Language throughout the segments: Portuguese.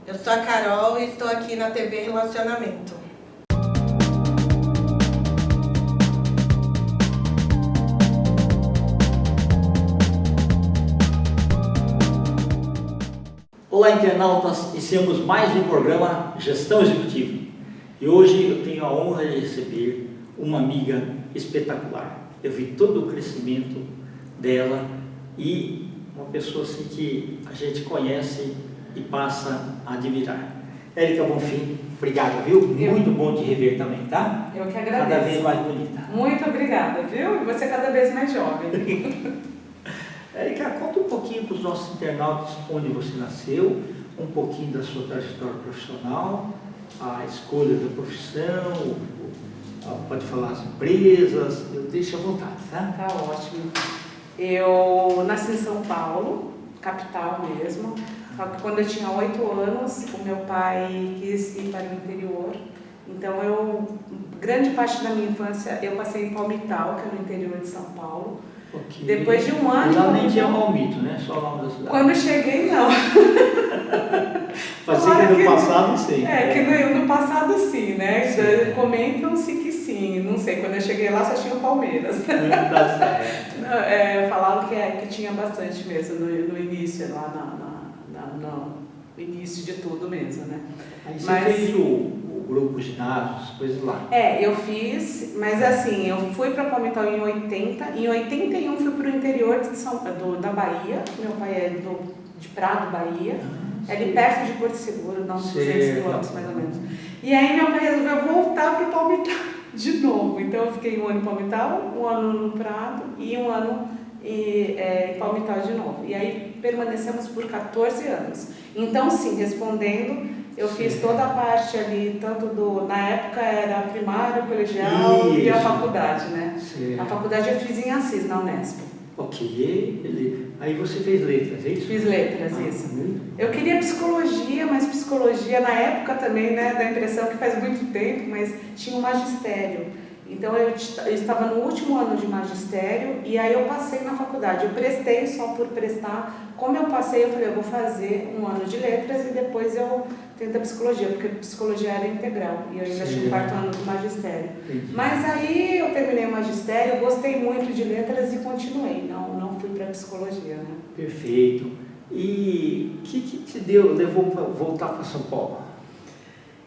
Eu sou a Carol e estou aqui na TV Relacionamento. Olá, internautas, iniciamos mais um programa Gestão Executiva. E hoje eu tenho a honra de receber uma amiga espetacular. Eu vi todo o crescimento dela e uma pessoa assim que a gente conhece e passa a admirar. Érica Bonfim, obrigado, viu? Muito bom te rever também, tá? Eu que agradeço. Cada vez mais bonita. Muito obrigada, viu? E você cada vez mais jovem. Érica, conta um pouquinho para os nossos internautas onde você nasceu, um pouquinho da sua trajetória profissional, a escolha da profissão, pode falar as empresas, eu deixo à vontade, tá? Tá ótimo. Eu nasci em São Paulo, capital mesmo, só que quando eu tinha 8 anos, o meu pai quis ir para o interior, então grande parte da minha infância eu passei em Palmital, que é no interior de São Paulo. Okay. Depois de um ano... Lá nem tinha Palmito, né? Só o nome da cidade. Quando eu cheguei, não. Fazia que no passado, sim. Que no passado, sim, né? Sim. Comentam-se que sim. Não sei, quando eu cheguei lá só tinha o Palmeiras. Dá certo. Falavam que tinha bastante mesmo no início, lá no início de tudo mesmo, né? Aí você fez o grupo ginásio, as coisas lá. Eu fiz, mas assim, eu fui para Palmital em 80, em 81 fui para o interior da Bahia, meu pai é de Prado, Bahia, é ali perto de Porto Seguro, dá uns 200 quilômetros mais ou menos. E aí meu pai resolveu voltar para o Palmital de novo, então eu fiquei um ano em Palmital, um ano no Prado e um ano em Palmital de novo. E aí permanecemos por 14 anos. Então sim, respondendo, eu fiz toda a parte ali, tanto na época era primário, colegial e a faculdade, né? Sim. A faculdade eu fiz em Assis, na Unesp. Ok, aí você fez letras, é isso? Fiz letras, isso. Eu queria psicologia, mas psicologia na época também, né, dá a impressão que faz muito tempo, mas tinha um magistério. Então eu estava no último ano de magistério e aí eu passei na faculdade. Eu prestei só por prestar. Como eu passei, eu falei, eu vou fazer um ano de letras e depois eu tento a psicologia, porque psicologia era integral e eu ainda tinha o 4º ano de magistério. Entendi. Mas aí eu terminei o magistério, gostei muito de letras e continuei, não fui para psicologia, né? Perfeito. E o que te levou para voltar para São Paulo?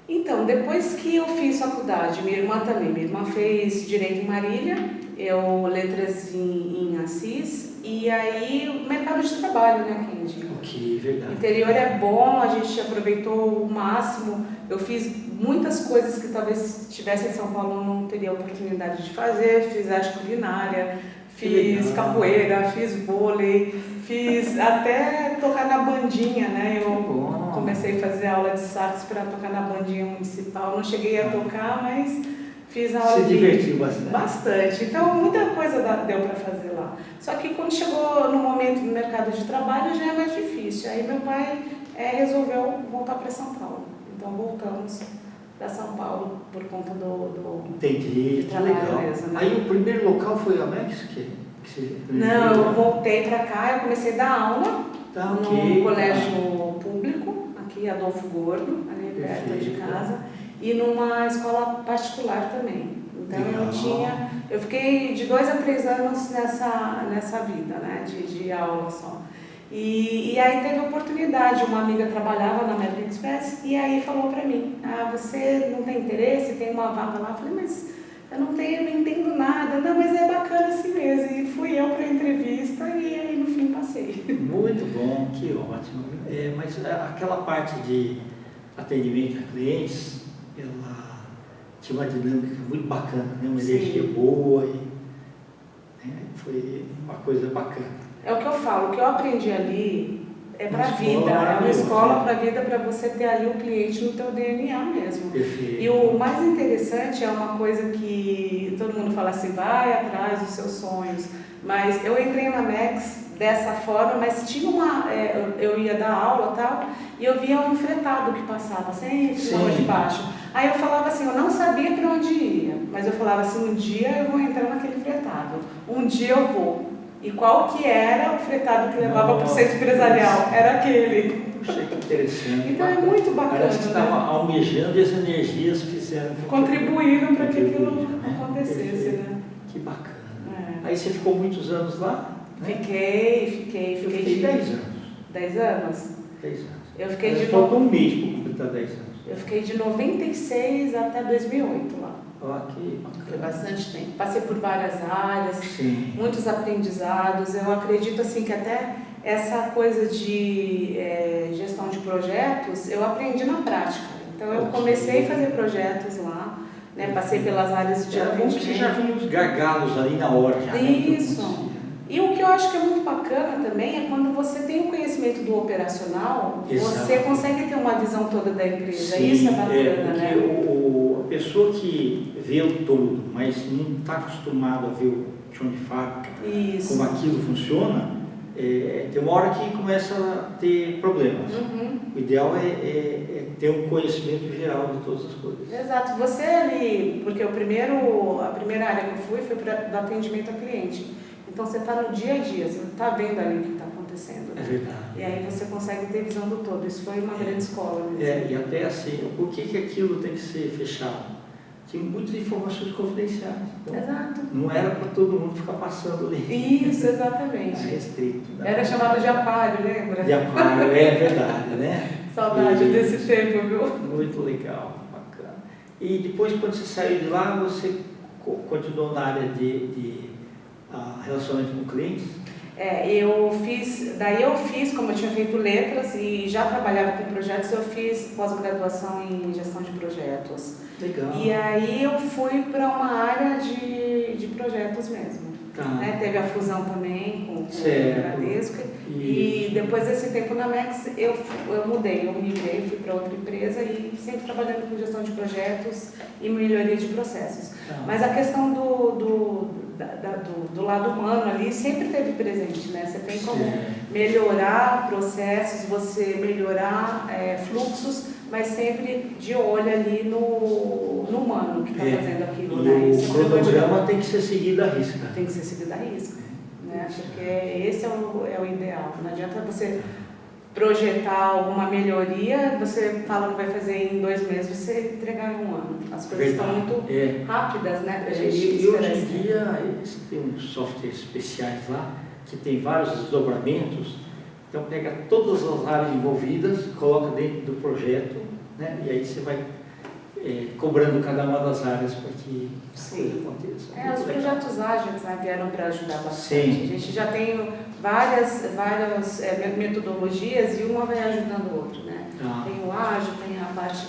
Então, depois que eu fiz faculdade, minha irmã também, minha irmã fez Direito em Marília, eu Letras em Assis, e aí o mercado de trabalho, né, Kendi? Ok, verdade. O interior é bom, a gente aproveitou o máximo, eu fiz muitas coisas que talvez se estivesse em São Paulo não teria oportunidade de fazer, fiz arte culinária, fiz capoeira, fiz vôlei, fiz até tocar na bandinha, né? Eu comecei a fazer aula de sax para tocar na bandinha municipal. Não cheguei a tocar, mas fiz aula de... Se divertiu bastante. Bastante. Então, muita coisa deu para fazer lá. Só que quando chegou no momento do mercado de trabalho, já é mais difícil. Aí meu pai resolveu voltar para São Paulo. Então, voltamos para São Paulo por conta do Entendi, que legal. Mesmo, né? Aí o primeiro local foi a México? Não, eu voltei para cá, eu comecei a dar aula no colégio público, aqui Adolfo Gordo, ali perto de casa, e numa escola particular também. Então eu fiquei de 2 a 3 anos nessa vida, né, de aula só. E aí teve oportunidade, uma amiga trabalhava na American Express e aí falou para mim, você não tem interesse, tem uma vaga lá? Eu falei, mas eu não entendo nada, não, mas é bacana assim mesmo. E fui eu para a entrevista e aí no fim passei. Muito bom, que ótimo. Mas aquela parte de atendimento a clientes, ela tinha uma dinâmica muito bacana, né? Uma energia boa e foi uma coisa bacana. É o que eu falo, o que eu aprendi ali é para a vida, é uma escola para a vida, para você ter ali o cliente no teu DNA mesmo. Perfeito. E o mais interessante é uma coisa que todo mundo fala assim, vai atrás dos seus sonhos, mas eu entrei na Max dessa forma, mas tinha eu ia dar aula e tal, e eu via um fretado que passava sempre na rua de baixo. Aí eu falava assim, eu não sabia para onde ia, mas eu falava assim, um dia eu vou entrar naquele fretado, um dia eu vou. E qual que era o fretado que levava para o centro empresarial? Era aquele. Puxa, que interessante. Então é muito bacana. Parece que estava almejando e as energias fizeram. Contribuíram para que aquilo né? acontecesse, Perfeito. né? Que bacana. É. Aí você ficou muitos anos lá? Né? Fiquei Eu fiquei 10 anos. 10 anos? 10 anos. Eu fiquei Mas de faltou um mês para completar 10 anos. Eu fiquei de 96 até 2008 lá. Olha que Foi bacana. bastante tempo. Passei por várias áreas, Sim. muitos aprendizados. Eu acredito assim que até essa coisa de gestão de projetos, eu aprendi na prática. Então eu comecei a fazer projetos lá, né? Passei pelas áreas de Era bom que você já atendimento. viu os gargalos ali na hora. Já, Isso. Né? E o que eu acho que é muito bacana também é quando você tem o conhecimento do operacional, Exato. você consegue ter uma visão toda da empresa. Sim, Isso é bacana, porque né? a pessoa que vê o todo, mas não está acostumado a ver o chão de fábrica, Isso. como aquilo funciona, tem uma hora que começa a ter problemas. Uhum. O ideal é ter um conhecimento geral de todas as coisas. Exato. Você ali, porque a primeira área que eu fui foi do atendimento ao cliente. Então você está no dia a dia, você está vendo ali o que está acontecendo. É verdade. E aí você consegue ter visão do todo. Isso foi uma grande escola mesmo. E até assim, por que aquilo tem que ser fechado? Tinha muitas informações confidenciais. Então, Exato. não era para todo mundo ficar passando ali. Isso, exatamente. É restrito. Né? Era chamado de aquário, lembra? De aquário, é verdade, né? Saudade E- desse tempo, viu? Muito legal, bacana. E depois, quando você saiu de lá, você continuou na área de relacionamento com clientes? Daí eu fiz, como eu tinha feito letras e já trabalhava com projetos, eu fiz pós-graduação em gestão de projetos. Legal. E aí eu fui para uma área de projetos mesmo. Tá. Né? Teve a fusão também com o Certo. Bradesco. E depois desse tempo na Mex, eu mudei, eu migrei, fui para outra empresa e sempre trabalhando com gestão de projetos e melhoria de processos. Tá. Mas a questão do lado humano ali sempre teve presente, né? Você tem como melhorar processos, você melhorar fluxos, mas sempre de olho ali no humano que está fazendo aquilo, E né? o Isso é uma cronograma coisa- tem que ser seguido à risca. tem que ser seguido à risca, né? Porque esse é o ideal. Não adianta você projetar alguma melhoria, você fala que vai fazer em 2 meses, você entregar em 1 ano. As coisas estão muito rápidas, né? Pra gente E esperar hoje em esse tempo. dia, tem uns softwares especiais lá, que tem vários desdobramentos, então pega todas as áreas envolvidas, coloca dentro do projeto, né? E aí você vai cobrando cada uma das áreas para que as Sim. coisas aconteçam. Os Muito legal. projetos ágeis, né, vieram para ajudar bastante. Sim. A gente já tem várias metodologias e uma vai ajudando o outro, né? Ah. Tem o ágil, tem a parte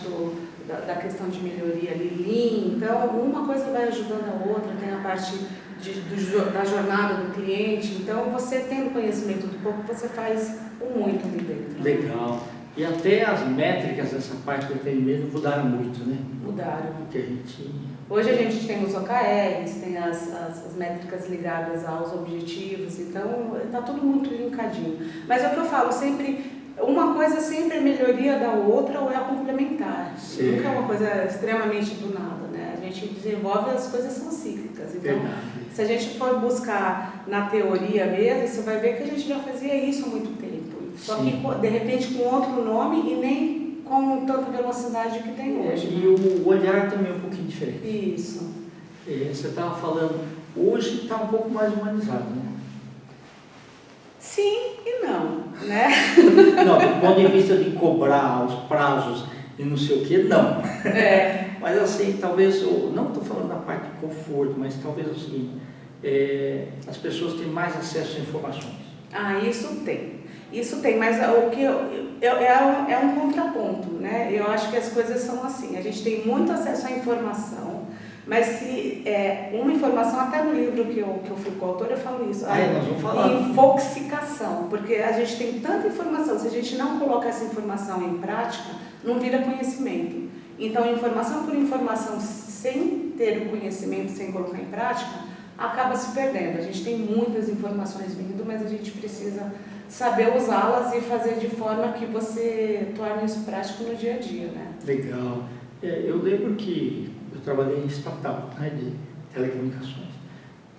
da questão de melhoria ali, lean, então uma coisa vai ajudando a outra, tem a parte da jornada do cliente, então você tendo conhecimento do pouco, você faz o muito ali dentro. Legal. E até as métricas dessa parte do atendimento mudaram muito, né? Mudaram. O que a gente tinha. Hoje a gente tem os OKRs, tem as métricas ligadas aos objetivos, então está tudo muito linkadinho. Mas é o que eu falo, sempre, uma coisa sempre é melhoria da outra ou é a complementar. Sim. Nunca é uma coisa extremamente do nada, né? A gente desenvolve, as coisas são cíclicas. Então, Verdade. se a gente for buscar na teoria mesmo, você vai ver que a gente já fazia isso há muito tempo. Só Sim. que, de repente, com outro nome e nem com tanta velocidade que tem hoje. E o olhar também é um pouquinho diferente. Isso. Você estava falando, hoje está um pouco mais humanizado, né? Sim e não, né? Não, do ponto de vista de cobrar os prazos e não sei o que, não. Mas assim, talvez, não estou falando da parte de conforto, mas talvez o seguinte, as pessoas têm mais acesso a informações. Isso tem. Isso tem, mas o que é um contraponto, né? Eu acho que as coisas são assim, a gente tem muito acesso à informação, mas se uma informação, até no livro que eu fui coautora, eu falo isso, Nós vamos falar. infoxicação, porque a gente tem tanta informação, se a gente não coloca essa informação em prática, não vira conhecimento. Então, informação por informação, sem ter o conhecimento, sem colocar em prática, acaba se perdendo. A gente tem muitas informações vindo, mas a gente precisa saber usá-las e fazer de forma que você torne isso prático no dia a dia, né? Legal. Eu lembro que eu trabalhei em startup, né, de telecomunicações.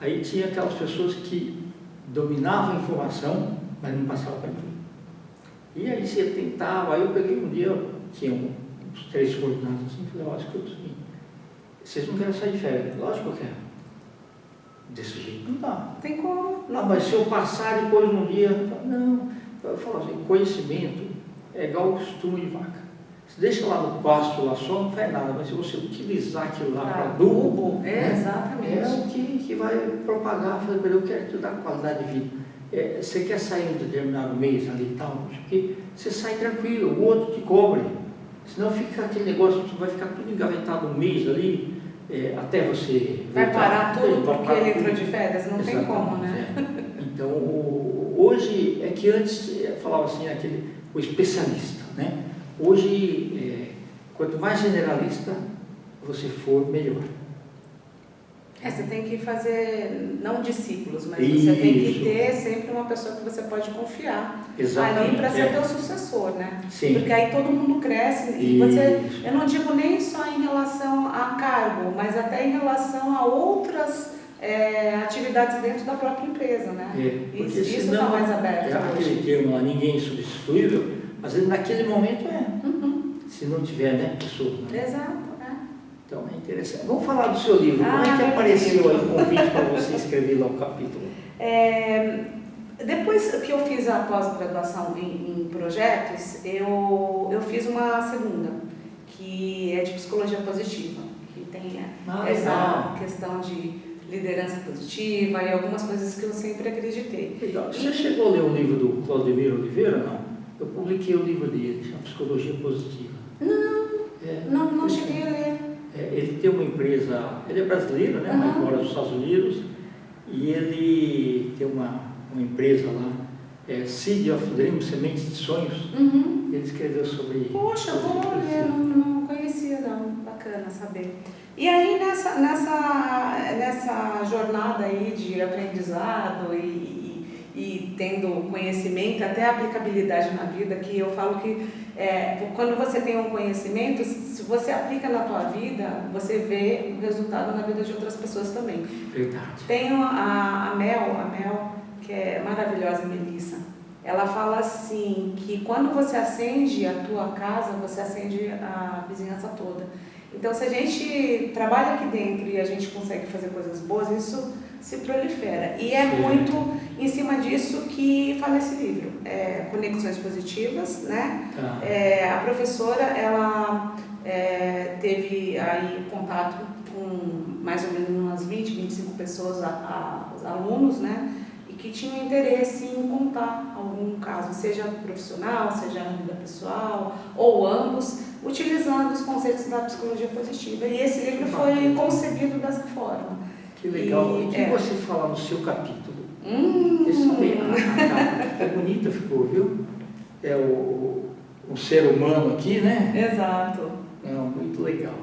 Aí tinha aquelas pessoas que dominavam a informação, mas não passavam para ninguém. E aí você tentava, aí eu peguei um dia, tinha uns 3 coordenados assim, falei, olha, escuta assim, vocês não querem sair de férias? Lógico que eu quero. Desse jeito não dá. Tem como. Não, mas se eu passar depois um dia, não. Eu falo assim, conhecimento é igual o costume de vaca. Você deixa lá no pasto, lá só, não faz nada, mas se você utilizar aquilo lá para adubo, exatamente. é o que vai propagar, fazer, eu quero te dar qualidade de vida. Você quer sair um determinado mês ali e tal, não sei o quê, você sai tranquilo, o outro te cobre. Senão fica aquele negócio, vai ficar tudo engavetado um mês ali, até você... Vai parar tudo vai porque parar ele entrou tudo. de férias, não tem como, né? Então, hoje, é que antes falava assim, o especialista, né? Hoje, quanto mais generalista você for, melhor. Você tem que fazer, não discípulos, mas você tem que ter sempre uma pessoa que você pode confiar ali para ser teu sucessor, né? Sim. Porque aí todo mundo cresce e eu não digo nem só em relação a cargo, mas até em relação a outras atividades dentro da própria empresa, né? Porque isso está mais aberto hoje. Aquele termo lá, ninguém é substituível, às vezes naquele momento se não tiver, né, pessoa. Né? Exato. Então é interessante. Vamos falar do seu livro. Como é que apareceu aí o convite para você escrever lá o capítulo? Depois que eu fiz a pós-graduação em projetos, eu fiz uma segunda, que é de psicologia positiva, que tem essa questão de liderança positiva e algumas coisas que eu sempre acreditei. Legal. Você chegou a ler o livro do Claudemir Oliveira, não? Eu publiquei o livro dele, chama Psicologia Positiva. Não cheguei a ler. Ele tem uma empresa, ele é brasileiro, né? Mas mora nos Estados Unidos, e ele tem uma empresa lá, Seed of Dreams, Sementes de Sonhos. Ele escreveu sobre... Poxa, vou ler, não conhecia não, bacana saber. E aí nessa jornada aí de aprendizado e tendo conhecimento, até aplicabilidade na vida, que eu falo que quando você tem um conhecimento, se você aplica na tua vida, você vê o resultado na vida de outras pessoas também. Verdade. Tenho a Mel, que é maravilhosa, Melissa. Ela fala assim, que quando você acende a tua casa, você acende a vizinhança toda. Então, se a gente trabalha aqui dentro e a gente consegue fazer coisas boas, isso se prolifera. E é muito em cima disso que fala esse livro. Conexões Positivas, né? A professora, ela teve aí contato com mais ou menos umas 20, 25 pessoas, alunos, né? E que tinham interesse em contar algum caso, seja profissional, seja na vida pessoal, ou ambos, utilizando os conceitos da psicologia positiva. E esse livro foi concebido dessa forma. Que legal. O que você fala no seu capítulo? A capa é bonita, ficou, viu? É um ser humano aqui, né? Exato. Muito legal.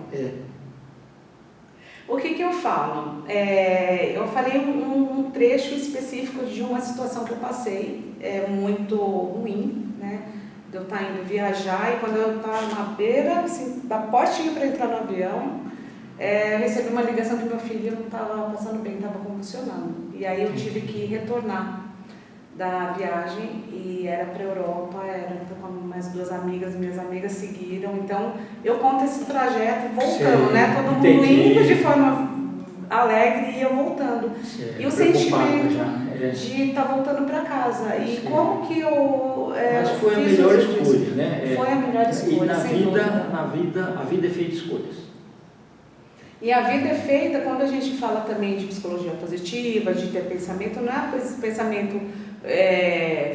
O que eu falo? Eu falei um trecho específico de uma situação que eu passei, muito ruim, né? De eu estar indo viajar e quando eu estava na beira, assim, da portinha para entrar no avião, eu recebi uma ligação que meu filho não estava passando bem, estava convulsionando. E aí eu tive que retornar da viagem e era para a Europa, era com mais 2 amigas, minhas amigas seguiram. Então eu conto esse trajeto voltando, né? Todo mundo indo de forma alegre e eu voltando. E o sentimento de estar voltando para casa. E como que eu Mas foi a melhor escolha, né? Foi a melhor escolha. E na vida, a vida é feita de escolhas. E a vida é feita, quando a gente fala também de psicologia positiva, de ter pensamento, não é esse pensamento,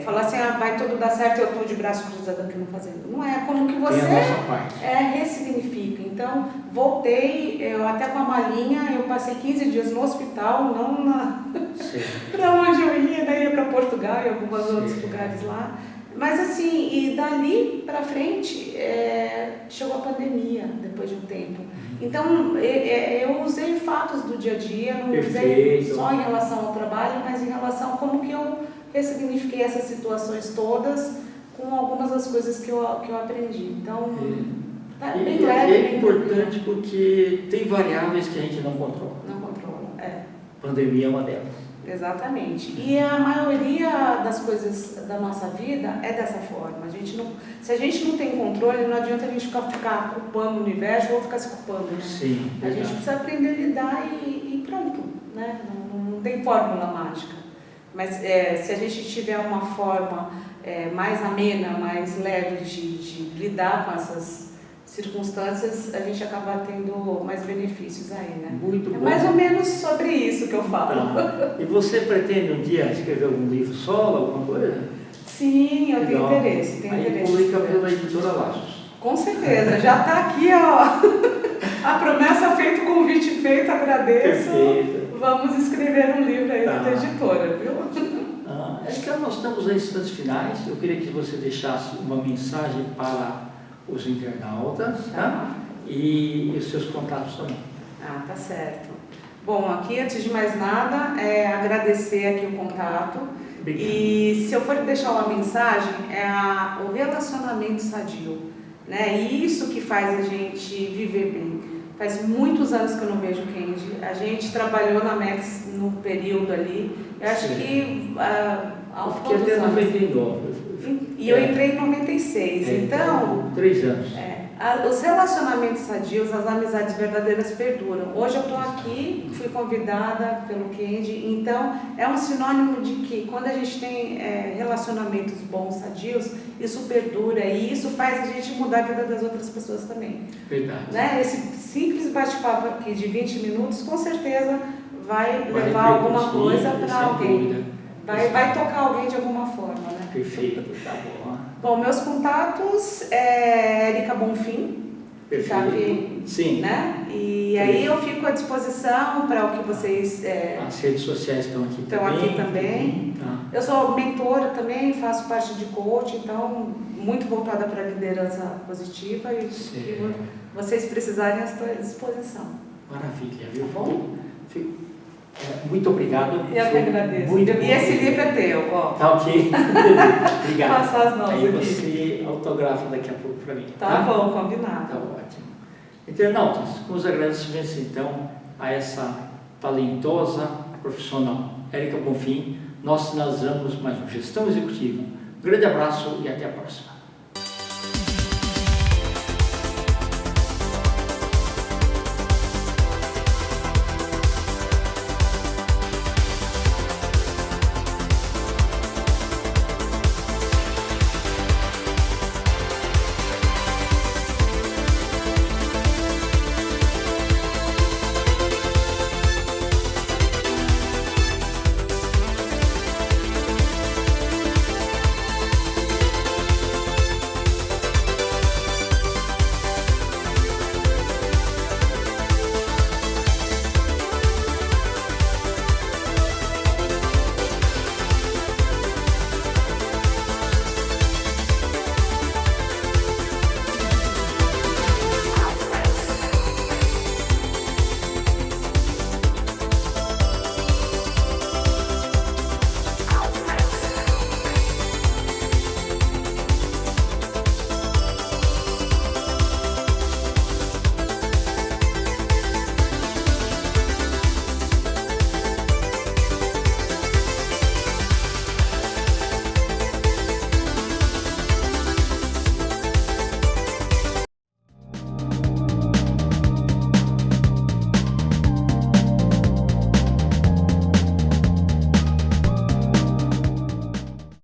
falar assim, vai tudo dar certo, eu estou de braço cruzado aqui não fazendo. Não é, como que você ressignifica. Então, voltei, eu até com a malinha, eu passei 15 dias no hospital, não para onde eu ia, daí ia para Portugal e alguns outros lugares lá. Mas assim, e dali para frente, chegou a pandemia, depois de um tempo. Então, eu usei fatos do dia a dia, não usei só em relação ao trabalho, mas em relação a como que eu ressignifiquei essas situações todas com algumas das coisas que eu aprendi. Então, tá bem leve. É importante porque tem variáveis que a gente não controla. Não controla, Pandemia é uma delas. Exatamente. E a maioria das coisas da nossa vida é dessa forma. Se a gente não tem controle, não adianta a gente ficar culpando o universo ou ficar se culpando. Né? Sim, a gente precisa aprender a lidar e pronto. Né? Não tem fórmula mágica. Mas se a gente tiver uma forma mais amena, mais leve de lidar com essas circunstâncias, a gente acaba tendo mais benefícios aí, né? Muito bom. É mais ou menos sobre isso que eu falo. Tá. E você pretende um dia escrever algum livro solo, alguma coisa? Sim, eu tenho interesse. Aí publica pela editora Laços. Com certeza, já está aqui, ó, a promessa feita, o convite feito, agradeço. Perfeito. Vamos escrever um livro aí da editora, viu? É que nós estamos em instantes finais, eu queria que você deixasse uma mensagem para os internautas, tá? E os seus contatos também. Ah, tá certo. Bom, aqui, antes de mais nada, agradecer aqui o contato. Obrigado. E se eu for deixar uma mensagem, o relacionamento sadio, né? E isso que faz a gente viver bem. Faz muitos anos que eu não vejo o Kendi. A gente trabalhou na Max no período ali. Eu acho que eu fiquei até 99. E eu entrei em 96. Então, 3 anos. Os relacionamentos sadios, as amizades verdadeiras perduram. Hoje eu estou aqui, fui convidada pelo Kendi, então é um sinônimo de que quando a gente tem relacionamentos bons, sadios, isso perdura e isso faz a gente mudar a vida das outras pessoas também. Verdade. Né? Esse simples bate-papo aqui de 20 minutos, com certeza vai levar alguma coisa para alguém. Vai tocar alguém de alguma forma, né? Perfeito, tá bom. Bom, meus contatos é Érica Bonfim. Perfeito. Sabe, sim. Né? E aí eu fico à disposição para o que vocês... As redes sociais estão aqui estão também. Aqui também. Tá. Eu sou mentora também, faço parte de coach, então muito voltada para a liderança positiva e se vocês precisarem, eu estou à disposição. Maravilha, viu? Muito obrigado. Eu que agradeço. Muito e esse livro é teu, ó. Tá ok. Obrigado. Passar as mãos aí aqui. Você autografa daqui a pouco para mim. Tá bom, combinado. Tá ótimo. Internautas, com os agradecimentos então a essa talentosa profissional, Érica Bonfim, nós finalizamos mais um Gestão Executiva. Um grande abraço e até a próxima.